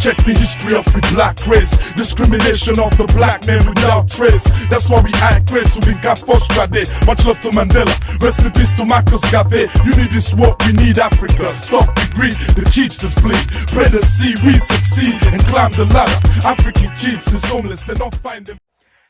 Check the history of the black race. Discrimination of the black man without trace. That's why we act grace, so we got frustrated. Much love to Mandela, rest in peace to Marcus Garvey. Unity is what we need, Africa. Stop the greed, the cheats to split. Pray to see we succeed and climb the ladder. African kids is homeless, they don't find them.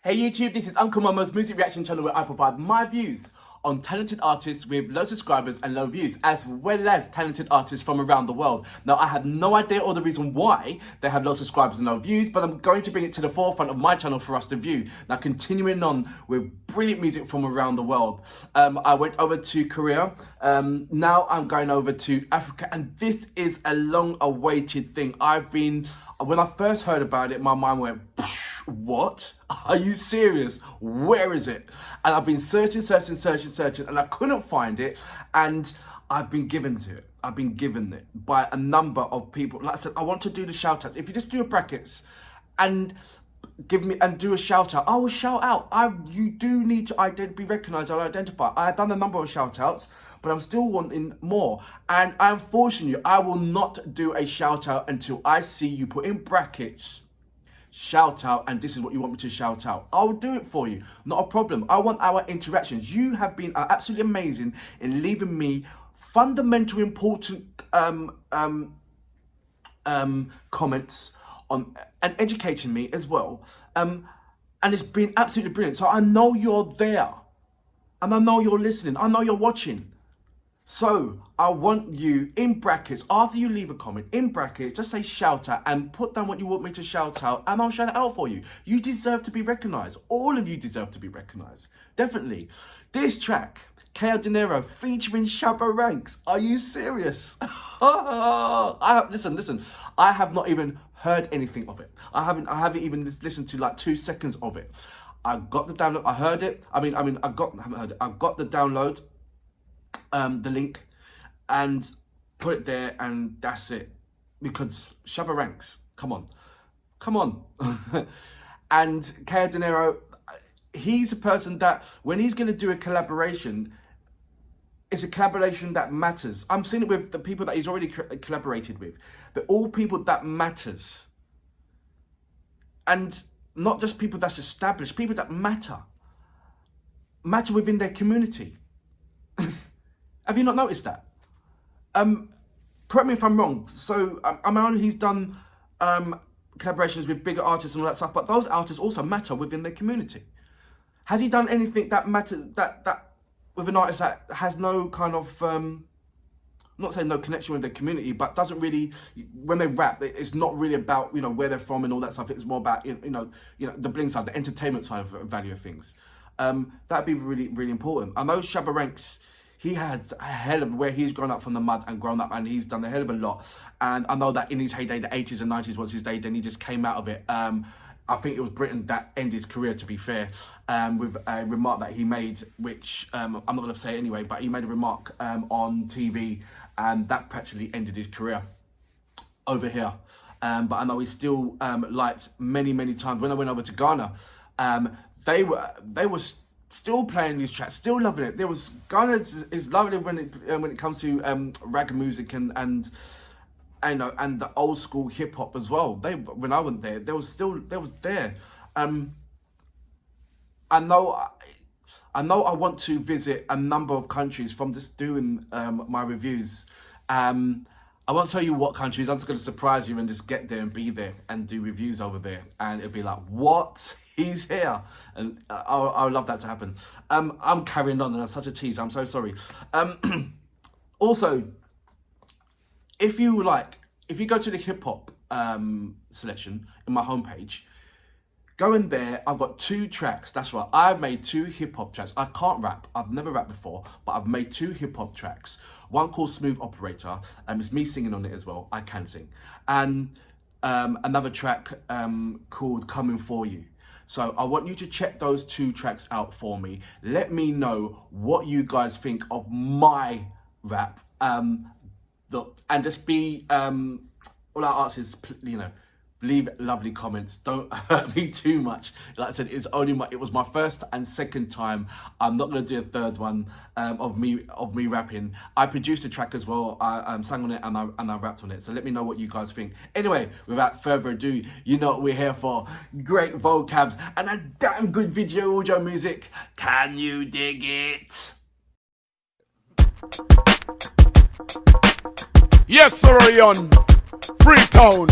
Hey YouTube, this is Uncle Momo's music reaction channel where I provide my views on talented artists with low subscribers and low views, as well as talented artists from around the world. Now, I have no idea or the reason why they have low subscribers and low views, but I'm going to bring it to the forefront of my channel for us to view. Now, continuing on with brilliant music from around the world. I went over to Korea. Now I'm going over to Africa, and this is a long-awaited thing. When I first heard about it, my mind went, what? Are you serious? Where is it? And I've been searching, and I couldn't find it. And I've been given to it. I've been given it by a number of people. Like I said, I want to do the shout outs. If you just do a brackets and give me and do a shout out, I will shout out. You do need to be recognized. I'll identify. I have done a number of shout outs, but I'm still wanting more. And I'm forcing you, I will not do a shout out until I see you put in brackets shout out, and this is what you want me to shout out. I'll do it for you, not a problem. I want our interactions. You have been absolutely amazing in leaving me fundamental, important comments on and educating me as well. And it's been absolutely brilliant. So I know you're there, and I know you're listening. I know you're watching. So I want you in brackets, after you leave a comment, in brackets, just say shout out and put down what you want me to shout out, and I'll shout it out for you. You deserve to be recognized. All of you deserve to be recognized. Definitely. This track, Denero featuring Shaba Ranks. Are you serious? Listen. I have not even heard anything of it. I haven't even listened to like 2 seconds of it. I got the haven't heard it. I've got the download. The link, and put it there, and that's it. Because Shaba Ranks, come on. And Denero, he's a person that when he's going to do a collaboration, it's a collaboration that matters. I'm seeing it with the people that he's already collaborated with. They're all people that matters, and not just people that's established, people that matter within their community. Have you not noticed that? Correct me if I'm wrong. So I know he's done collaborations with bigger artists and all that stuff, but those artists also matter within their community. Has he done anything that matters that with an artist that has no kind of I'm not saying no connection with their community, but doesn't really, when they rap, it's not really about where they're from and all that stuff. It's more about the bling side, the entertainment side of value of things. That'd be really, really important. I know Shaba Ranks, he has a hell of where he's grown up from the mud and grown up, and he's done a hell of a lot. And I know that in his heyday, the 80s and 90s was his day, then he just came out of it. I think it was Britain that ended his career, to be fair, with a remark that he made, which I'm not going to say anyway, but he made a remark on TV, and that practically ended his career over here. But I know he still liked many times. When I went over to Ghana, they were still playing these tracks, still loving it. Ghana is lovely when it comes to reggae music and the old school hip hop as well. When I went there, there was there. I know I want to visit a number of countries from just doing my reviews. I won't tell you what countries. I'm just going to surprise you and just get there and be there and do reviews over there, and it'll be like, what? He's here, and I would love that to happen. I'm carrying on, and I'm such a tease. I'm so sorry. Also, if you go to the hip hop selection in my homepage, go in there. I've got 2 tracks. That's right. I've made 2 hip hop tracks. I can't rap. I've never rapped before, but I've made 2 hip hop tracks. One called Smooth Operator, and it's me singing on it as well. I can sing, and another track called Coming For You. So I want you to check those 2 tracks out for me. Let me know what you guys think of my rap. And just be, all our artists, leave lovely comments. Don't hurt me too much. Like I said, it was my first and second time. I'm not gonna do a third one of me rapping. I produced a track as well. I sang on it and I rapped on it. So let me know what you guys think. Anyway, without further ado, you know what we're here for. Great vocabs and a damn good video audio music. Can you dig it? Yes, sir, Ian. Freetown.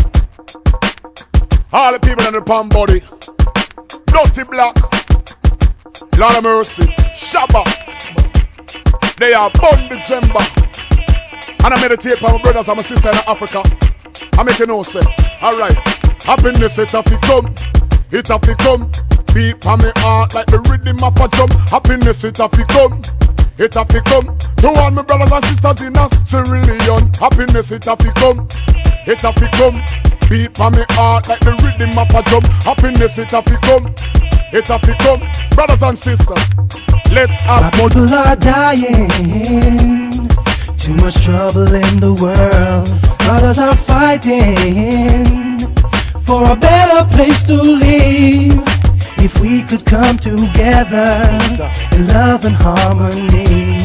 All the people in the palm body. Dirty Black. Lord of Mercy. Shaba. They are born December. And I meditate for my brothers and my sisters in Africa. I make you know, say. Alright. Happiness, it have to come. It have to come. Beat for me heart like the rhythm of a drum. Happiness, it have to come. It have to come. To all my brothers and sisters in us, Sierra Leone. Happiness, it have to come. It have to come. Beat for me heart like the rhythm of a drum. Happiness, it have to come. It have to come. Brothers and sisters, let's have fun. People are dying. Too much trouble in the world. Brothers are fighting for a better place to live. If we could come together in love and harmony,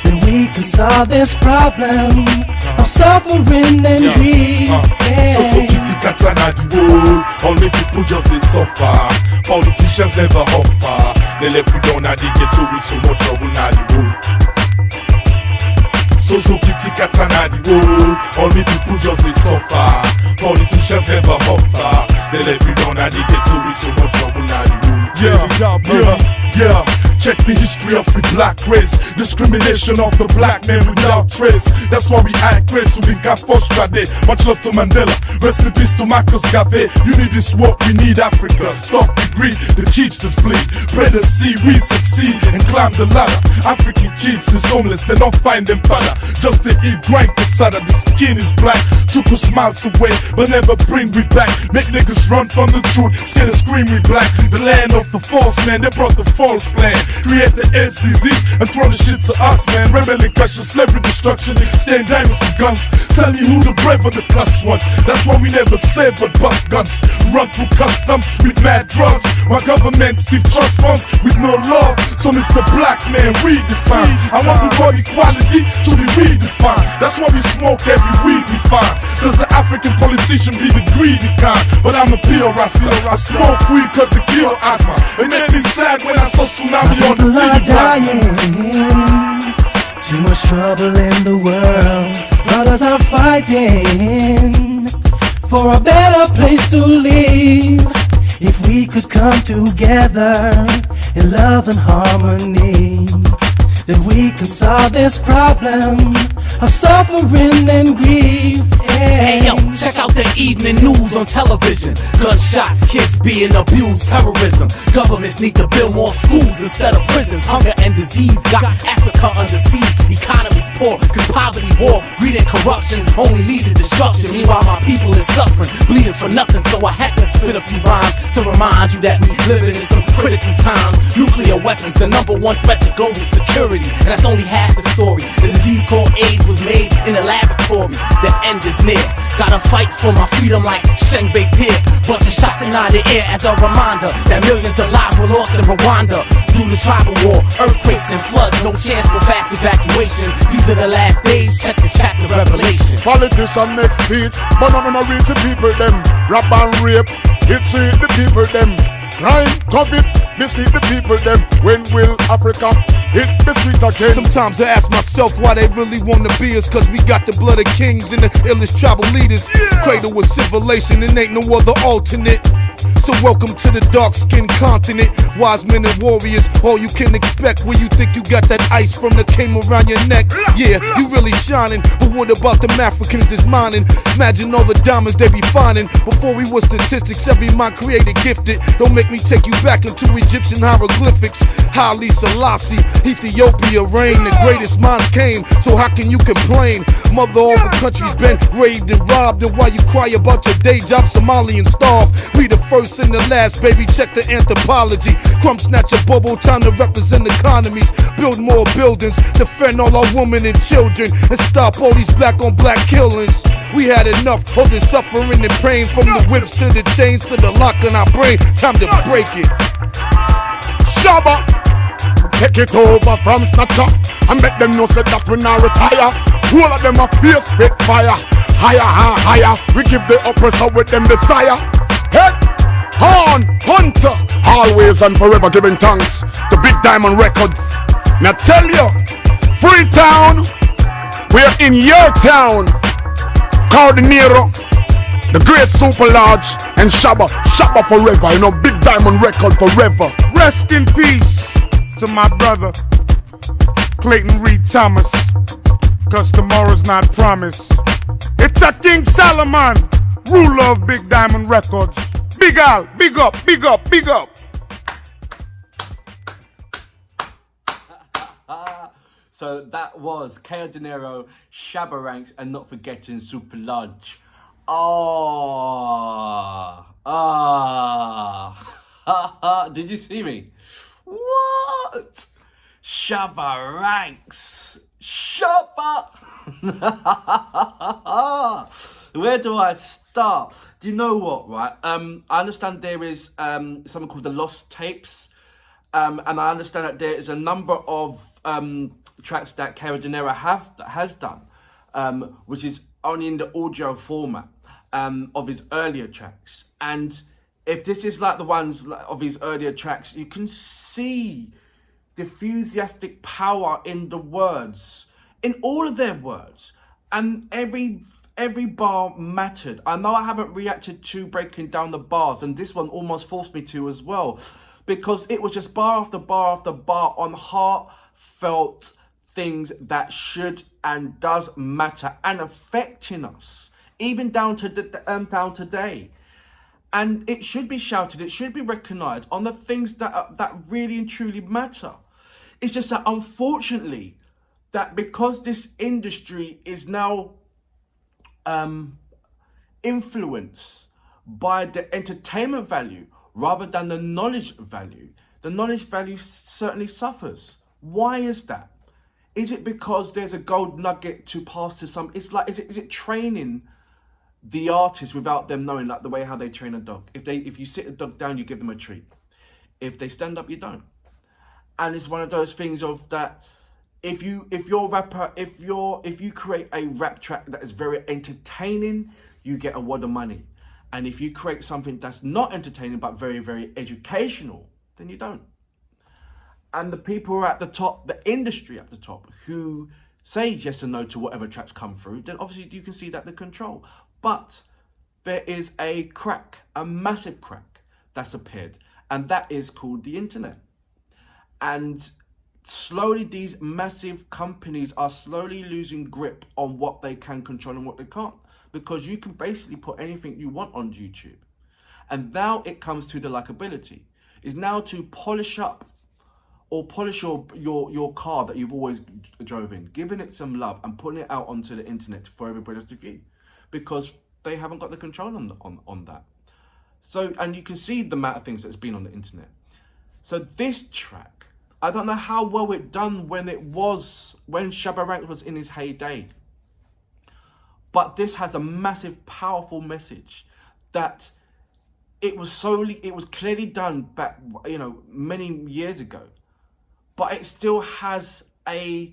then we can solve this problem of suffering and grief. So kitty cats are not the world. Only people just they suffer. Politicians never offer. They left we down and they get to with so much trouble now the world. So kitty cats are not the world. Only people just they suffer. Politicians never offer. They left we down and they get to with so much trouble now the world. Yeah. Check the history of the black race. Discrimination of the black man without trace. That's why we act race, so we got frustrated. Much love to Mandela, rest in peace to Marcus Garvey. You need this work, we need Africa. Stop the greed, the cheats to bleed. Pray to see we succeed and climb the ladder. African kids is homeless, they don't find them father. Just to eat grind casada, the skin is black. Took us smiles away, but never bring we back. Make niggas run from the truth, scared to scream we black. The land of the false man, they brought the false plan. Create the AIDS disease and throw the shit to us, man. Rebellion, question, slavery, destruction, exchange diamonds for guns. Tell me who the brave or the plus ones. That's why we never save but bust guns. Run through customs with mad drugs, while governments give trust funds with no love. So Mr. Black Man, redefine. I want we brought equality to be redefined. That's why we smoke every weed we find. Cause the African politician be the greedy kind. But I'm a pure rasta. I smoke weed cause it kill asthma. It made me sad when I saw tsunami. People are dying. Too much trouble in the world. Brothers are fighting for a better place to live. If we could come together in love and harmony, then we can solve this problem of suffering and grief. Hey yo, check out the evening news on television. Gunshots, kids being abused, terrorism. Governments need to build more schools instead of prisons. Hunger and disease got Africa under siege. Economy's poor, cause poverty, war, greed and corruption only lead to destruction. Meanwhile my people is suffering, bleeding for nothing. So I had to spit a few rhymes to remind you that we living in some critical times. Nuclear weapons, the #1 threat to global security. And that's only half the story. The disease called AIDS was made in a laboratory. The end is near. Gotta fight for my freedom like Shenbei Pier. Busting shots in the air as a reminder that millions of lives were lost in Rwanda due to tribal war, earthquakes and floods. No chance for fast evacuation. These are the last days. Check the chapter Revelation. Politician make speech, but none of reach the people them. Rap and rape, it treat the people them. Crime, COVID, deceive the people them. When will Africa hit the street again? Sometimes I ask myself why they really wanna be us. Cause we got the blood of kings and the illest tribal leaders. Cradle with civilization and ain't no other alternate. So welcome to the dark-skinned continent. Wise men and warriors, all you can expect when you think you got that ice from the came around your neck. Yeah, you really shining, but what about them Africans that's mining? Imagine all the diamonds they be finding. Before we were statistics, every mind created gifted. Don't make me take you back into Egyptian hieroglyphics. Haile Selassie, Ethiopia reigned, the greatest minds came, so how can you complain? Mother, all the country's been raped and robbed, and while you cry about your day job, Somalians starve. We the first and the last, baby, check the anthropology. Crumb snatcher bubble, time to represent economies. Build more buildings, defend all our women and children, and stop all these black on black killings. We had enough of the suffering and pain, from the whips to the chains to the lock in our brain. Time to break it. Shaba, take it over from Snatcher and make them know say that we not retire. All of them a fierce spit fire. Higher and higher, we give the oppressor with them desire. Head, horn, hunter, always and forever giving thanks to Big Diamond Records. Now tell you, Freetown, we're in your town. Call Denero, the great super large, and Shaba forever, you know, Big Diamond Record forever. Rest in peace to my brother Clayton Reed Thomas, cause tomorrow's not promised. It's a King Solomon, ruler of Big Diamond Records. Big Al, big up, big up, big up. So that was K.O. Denero, Shaba Ranks, and not forgetting Super Large. Did you see me? What? Shaba Ranks. Shaba. Where do I start? Do you know what, right? I understand there is something called the Lost Tapes. And I understand that there is a number of tracks that K.O. Denero has done, which is only in the audio format of his earlier tracks. And if this is like the ones of his earlier tracks, you can see the enthusiastic power in the words, in all of their words, and every bar mattered. I know I haven't reacted to breaking down the bars, and this one almost forced me to as well, because it was just bar after bar after bar on heartfelt things that should and does matter and affecting us, even down to down today. And it should be shouted, it should be recognised on the things that really and truly matter. It's just that unfortunately, that because this industry is now influenced by the entertainment value rather than the knowledge value certainly suffers. Why is that? Is it because there's a gold nugget to pass to some? It's like, is it training the artist without them knowing, like the way how they train a dog? If you sit a dog down, you give them a treat. If they stand up, you don't. And it's one of those things of that. If you're a rapper, if you create a rap track that is very entertaining, you get a wad of money. And if you create something that's not entertaining but very, very educational, then you don't. And the people who are at the top, the industry at the top, who say yes and no to whatever tracks come through, then obviously you can see that the control. But there is a crack, a massive crack that's appeared, and that is called the internet. And slowly these massive companies are slowly losing grip on what they can control and what they can't, because you can basically put anything you want on YouTube. And now it comes to the likability, is now to polish up or polish your car that you've always drove in, giving it some love and putting it out onto the internet for everybody else to view, because they haven't got the control on that. So, and you can see the amount of things that's been on the internet. So this track, I don't know how well it done when Shaba Ranks was in his heyday, but this has a massive, powerful message that it was clearly done back, many years ago, but it still has a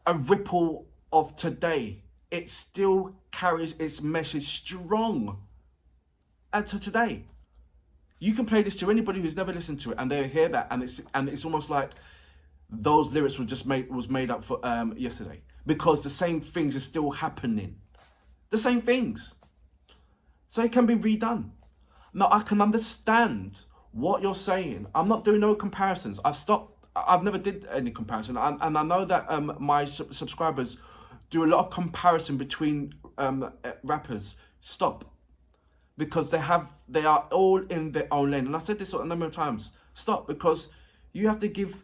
ripple of today. It still carries its message strong to today. You can play this to anybody who's never listened to it, and they'll hear that, and it's almost like those lyrics was made up for yesterday, because the same things are still happening, the same things. So it can be redone. Now I can understand what you're saying. I'm not doing no comparisons. I've never did any comparison, and I know that my subscribers do a lot of comparison between rappers. Stop. Because they are all in their own lane. And I said this a number of times. Stop, because you have to give,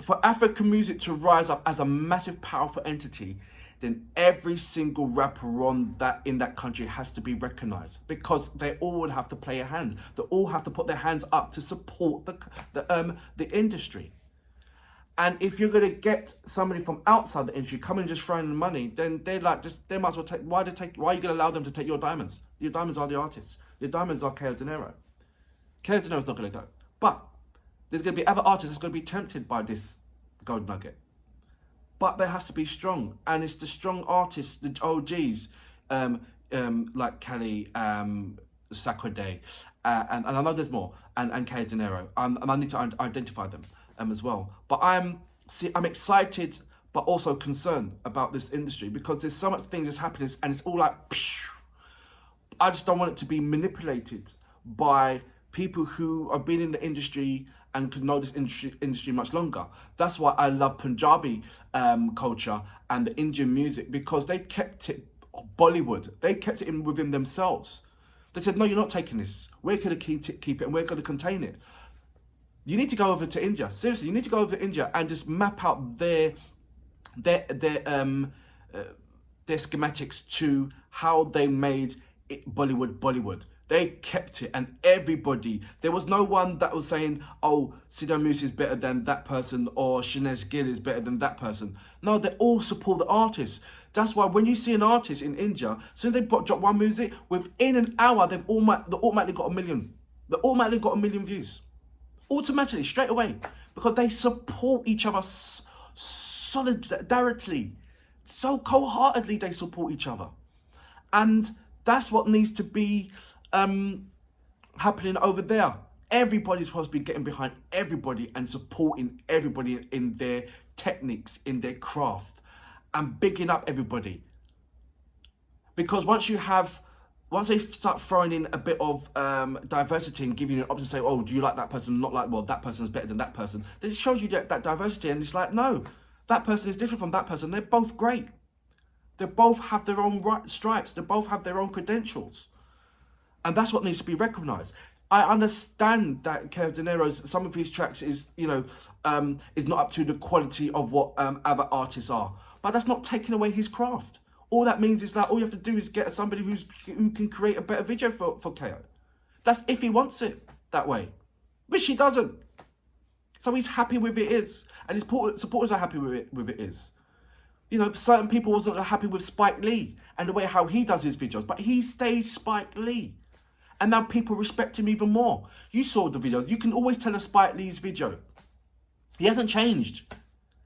for African music to rise up as a massive, powerful entity, then every single rapper in that country has to be recognized, because they all would have to play a hand. They all have to put their hands up to support the industry. And if you're gonna get somebody from outside the industry coming just throwing the money, then they might as well take. Why are you gonna allow them to take your diamonds? Your diamonds are the artists. Your diamonds are Denero. Denero's not gonna go. But there's gonna be other artists that's gonna be tempted by this gold nugget. But there has to be strong, and it's the strong artists, the OGs, like Kelly, Sakurday, and I know there's more, and Kay Denero, and I need to identify them as well. But I'm excited, but also concerned about this industry, because there's so much things that's happening, and it's all like, phew. I just don't want it to be manipulated by people who have been in the industry and could know this industry much longer. That's why I love Punjabi culture and the Indian music, because they kept it Bollywood. They kept it within themselves. They said, no, you're not taking this. We're going to keep it, and we're going to contain it. You need to go over to India. Seriously, you need to go over to India and just map out their schematics to how they made it Bollywood. They kept it, and everybody, there was no one that was saying, oh, Sidhu Moose is better than that person, or Shinez Gill is better than that person. No, they all support the artists. That's why when you see an artist in India, as soon as they drop one music, within an hour, they automatically got 1 million. They automatically got 1 million views. Automatically, straight away. Because they support each other solidarity. So cold-heartedly they support each other. And that's what needs to be happening over there. Everybody's supposed to be getting behind everybody and supporting everybody in their techniques, in their craft, and bigging up everybody. Because once they start throwing in a bit of diversity and giving you an option to say, oh, do you like that person? Not like, well, that person is better than that person. Then it shows you that diversity, and it's like, no, that person is different from that person. They're both great. They both have their own stripes. They both have their own credentials. And that's what needs to be recognised. I understand that Kev Denero's, some of his tracks is not up to the quality of what other artists are. But that's not taking away his craft. All that means is that all you have to do is get somebody who can create a better video for KO. That's if he wants it that way. Which he doesn't. So he's happy with it is. And his supporters are happy with it is. You know, certain people wasn't happy with Spike Lee and the way how he does his videos. But he stayed Spike Lee. And now people respect him even more. You saw the videos. You can always tell a Spike Lee's video. He hasn't changed.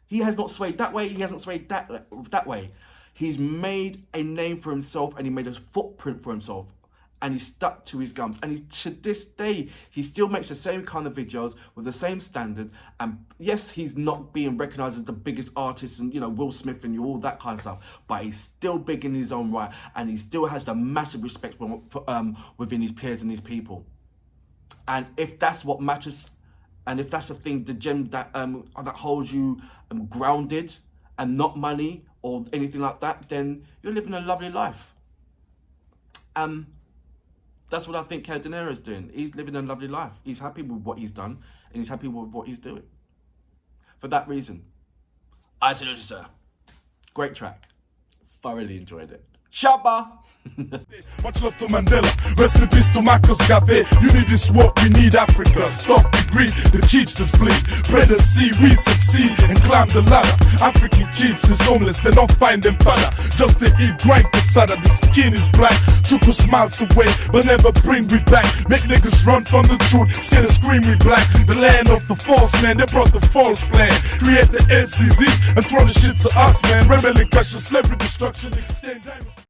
He has not swayed that way. He hasn't swayed that way. He's made a name for himself, and he made a footprint for himself. And he stuck to his guns. And to this day, he still makes the same kind of videos with the same standard. And yes, he's not being recognised as the biggest artist and, you know, Will Smith and all that kind of stuff. But he's still big in his own right. And he still has the massive respect within his peers and his people. And if that's what matters, and if that's the thing, the gem that holds you grounded and not money or anything like that, then you're living a lovely life. That's what I think Kev Denero is doing. He's living a lovely life. He's happy with what he's done, and he's happy with what he's doing. For that reason, I salute you, sir. Great track. Thoroughly enjoyed it. Shaba! Much love to Mandela, rest in peace to Marcus Garvey. You need this work, we need Africa. Stop the greed, the cheats to split. Pray to see we succeed and climb the ladder. African kids is homeless, they don't find them father. Just to eat grind casada, the skin is black. Took us miles away, but never bring we back. Make niggas run from the truth, scared to scream we black. The land of the false man, they brought the false plan. Create the AIDS disease and throw the shit to us, man. Rebellion, crush, slavery, destruction, extend diamonds.